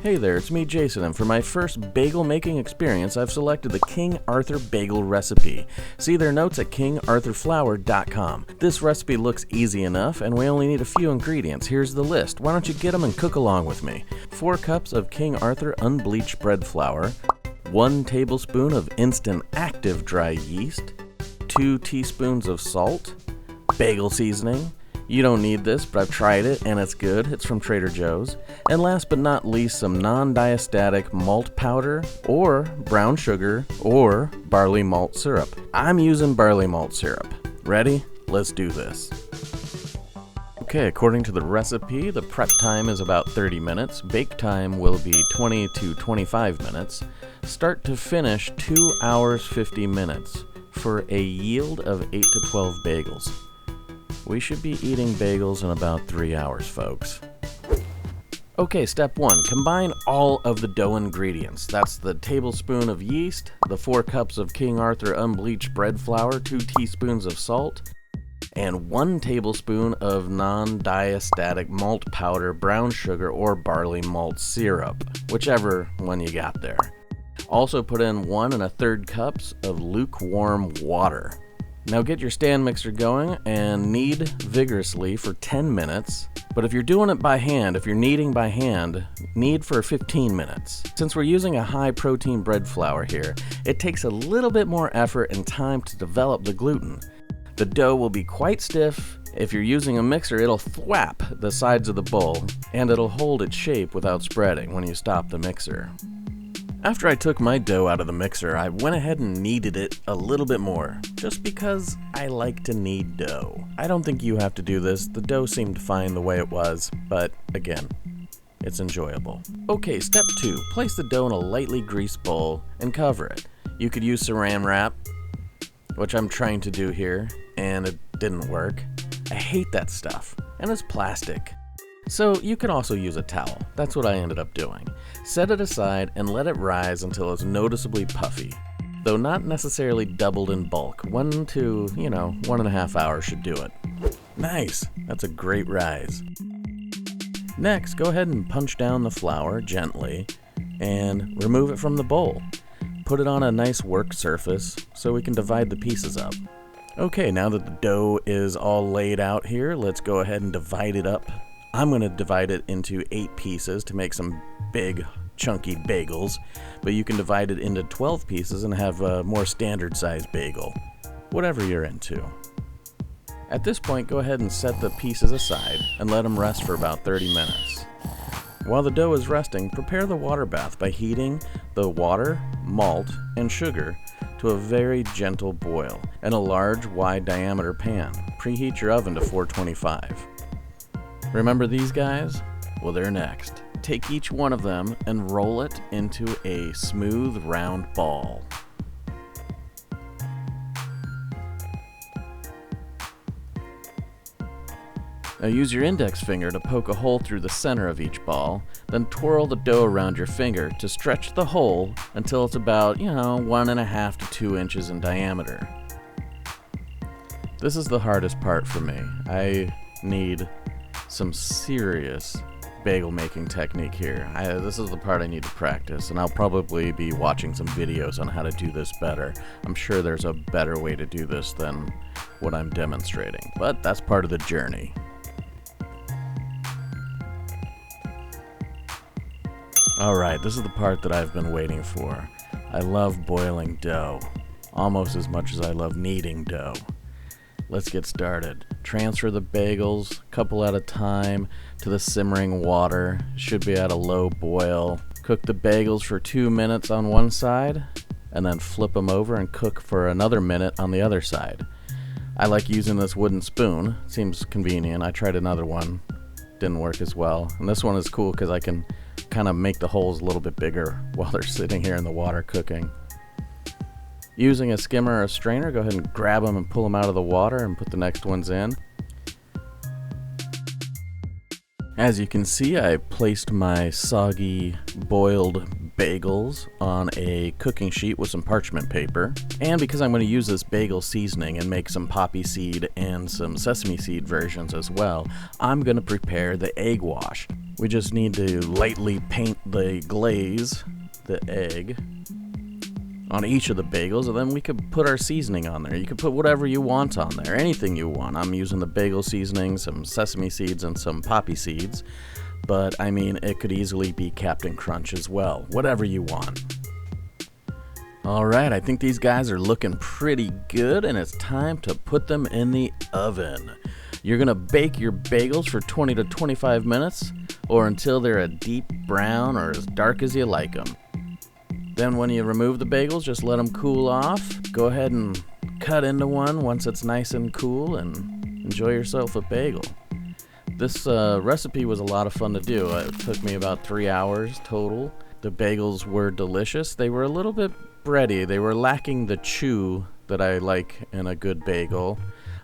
Hey there, it's me Jason, and for my first bagel making experience I've selected the King Arthur bagel recipe. See their notes at kingarthurflour.com. This recipe looks easy enough and we only need a few ingredients. Here's the list. Why don't you get them and cook along with me? 4 cups of King Arthur unbleached bread flour, 1 tablespoon of instant active dry yeast, 2 teaspoons of salt, bagel seasoning. You don't need this, but I've tried it and it's good. It's from Trader Joe's. And last but not least, some non-diastatic malt powder or brown sugar or barley malt syrup. I'm using barley malt syrup. Ready? Let's do this. Okay, according to the recipe, the prep time is about 30 minutes. Bake time will be 20 to 25 minutes. Start to finish 2 hours 50 minutes for a yield of 8 to 12 bagels. We should be eating bagels in about 3 hours, folks. Okay, step 1. Combine all of the dough ingredients. That's the tablespoon of yeast, the 4 cups of King Arthur unbleached bread flour, 2 teaspoons of salt, and 1 tablespoon of non-diastatic malt powder, brown sugar, or barley malt syrup, whichever one you got there. Also put in 1 1/3 cups of lukewarm water. Now get your stand mixer going and knead vigorously for 10 minutes. But if you're doing it by hand, if you're kneading by hand, knead for 15 minutes. Since we're using a high protein bread flour here, it takes a little bit more effort and time to develop the gluten. The dough will be quite stiff. If you're using a mixer, it'll thwap the sides of the bowl and it'll hold its shape without spreading when you stop the mixer. After I took my dough out of the mixer, I went ahead and kneaded it a little bit more, just because I like to knead dough. I don't think you have to do this. The dough seemed fine the way it was, but again, it's enjoyable. Okay, step 2. Place the dough in a lightly greased bowl and cover it. You could use saran wrap, which I'm trying to do here, and it didn't work. I hate that stuff, and it's plastic. So you can also use a towel. That's what I ended up doing. Set it aside and let it rise until it's noticeably puffy. Though not necessarily doubled in bulk. 1 to, 1.5 hours should do it. Nice! That's a great rise. Next, go ahead and punch down the flour gently and remove it from the bowl. Put it on a nice work surface so we can divide the pieces up. Okay, now that the dough is all laid out here, let's go ahead and divide it up. I'm going to divide it into 8 pieces to make some big, chunky bagels, but you can divide it into 12 pieces and have a more standard size bagel, whatever you're into. At this point, go ahead and set the pieces aside and let them rest for about 30 minutes. While the dough is resting, prepare the water bath by heating the water, malt, and sugar to a very gentle boil in a large, wide diameter pan. Preheat your oven to 425. Remember these guys? Well, they're next. Take each one of them and roll it into a smooth, round ball. Now use your index finger to poke a hole through the center of each ball, then twirl the dough around your finger to stretch the hole until it's about, 1.5 to 2 inches in diameter. This is the hardest part for me. I need some serious bagel making technique here. This is the part I need to practice, and I'll probably be watching some videos on how to do this better. I'm sure there's a better way to do this than what I'm demonstrating, but that's part of the journey. Alright, this is the part that I've been waiting for. I love boiling dough, almost as much as I love kneading dough. Let's get started. Transfer the bagels, a couple at a time, to the simmering water. Should be at a low boil. Cook the bagels for 2 minutes on one side, and then flip them over and cook for another minute on the other side. I like using this wooden spoon. Seems convenient. I tried another one. Didn't work as well. And this one is cool because I can kind of make the holes a little bit bigger while they're sitting here in the water cooking. Using a skimmer or a strainer, go ahead and grab them and pull them out of the water and put the next ones in. As you can see, I placed my soggy boiled bagels on a cooking sheet with some parchment paper. And because I'm going to use this bagel seasoning and make some poppy seed and some sesame seed versions as well, I'm going to prepare the egg wash. We just need to lightly paint the glaze, the egg, on each of the bagels, and then we could put our seasoning on there. You could put whatever you want on there, anything you want. I'm using the bagel seasoning, some sesame seeds, and some poppy seeds, but I mean, it could easily be Captain Crunch as well, whatever you want. Alright, I think these guys are looking pretty good, and it's time to put them in the oven. You're gonna bake your bagels for 20 to 25 minutes, or until they're a deep brown or as dark as you like them. Then when you remove the bagels, just let them cool off. Go ahead and cut into one once it's nice and cool, and enjoy yourself a bagel. This recipe was a lot of fun to do. It took me about 3 hours total. The bagels were delicious. They were a little bit bready. They were lacking the chew that I like in a good bagel,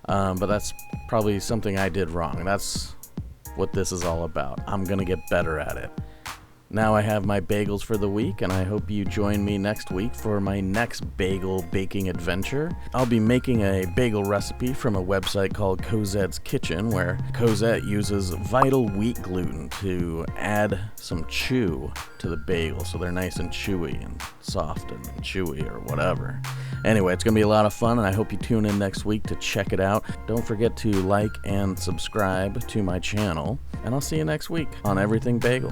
but that's probably something I did wrong. That's what this is all about. I'm gonna get better at it. Now I have my bagels for the week, and I hope you join me next week for my next bagel baking adventure. I'll be making a bagel recipe from a website called Cosette's Kitchen, where Cosette uses vital wheat gluten to add some chew to the bagel, so they're nice and chewy and soft and chewy or whatever. Anyway, it's going to be a lot of fun, and I hope you tune in next week to check it out. Don't forget to like and subscribe to my channel, and I'll see you next week on Everything Bagel.